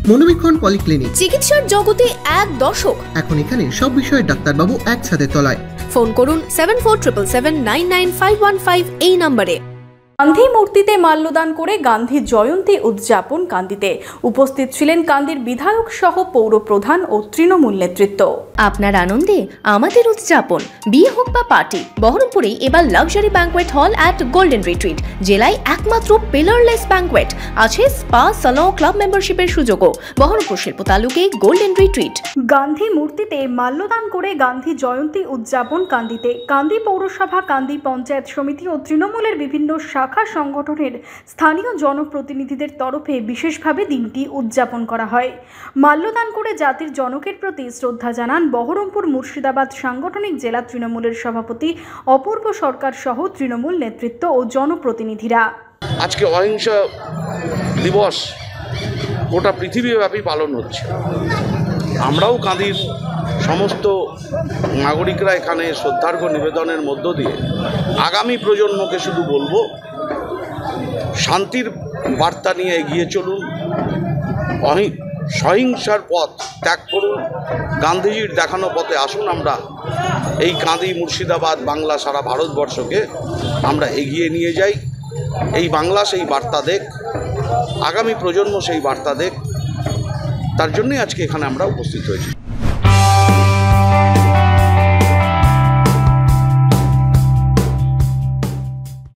মনোবীক্ষণ polyclinic, চিকিৎসার জগতে এক দশক। এখন এখানে সব বিষয়ে ডাক্তারবাবু একসাথে তলায়। ফোন করুন 7477799515 এই নম্বরে। গান্ধী মূর্তিতে মাল্যদান করে গান্ধী জয়ন্তী উদযাপন কান্দিতে। উপস্থিত ছিলেন কান্দির বিধায়ক সহ পৌর প্রধান ও তৃণমূল নেতৃত্ব। আপনার আনন্দে আমাদের উদযাপন। বিয়ে হোক বা পার্টি, বহরমপুরে এবার luxury banquet hall at golden retreat. জেলায় একমাত্র পিলারলেস ব্যাঙ্কোয়েট, আছে স্পা, সালন, ক্লাব মেম্বারশিপের সুযোগও। বহরমপুর শিল্প তালুকে গোল্ডেন রিট্রিট। গান্ধী মূর্তিতে মাল্যদান করে গান্ধী জয়ন্তী উদযাপন কান্দিতে। কান্দি পৌরসভা, কান্দি পঞ্চায়েত সমিতি ও তৃণমূলের বিভিন্ন শাখা সংগঠনের স্থানীয় জনপ্রতিনিধিদের তরফে বিশেষভাবে দিনটি উদযাপন করা হয়। মাল্যদান করে জাতির জনকের প্রতি শ্রদ্ধা জানান বহরমপুর মুর্শিদাবাদ সাংগঠনিক জেলা তৃণমূলের সভাপতি অপূর্ব সরকার সহ তৃণমূল নেতৃত্ব ও জনপ্রতিনিধিরা। আজকে অহিংসা দিবস গোটা পৃথিবীব্যাপী পালন হচ্ছে। আমরাও কাঁদির সমস্ত নাগরিকরা এখানে শ্রদ্ধার্ঘ নিবেদনের মধ্য দিয়ে আগামী প্রজন্মকে শুধু বলবো, শান্তির বার্তা নিয়ে এগিয়ে চলুন, সহিংসার পথ ত্যাগ করুন, গান্ধীজির দেখানো পথে আসুন। আমরা এই কাঁদি, মুর্শিদাবাদ, বাংলা, সারা ভারতবর্ষকে আমরা এগিয়ে নিয়ে যাই। এই বাংলা সেই বার্তা দেখ, আগামী প্রজন্ম সেই বার্তা দেখ, তার জন্যই আজকে এখানে আমরা উপস্থিত হয়েছি।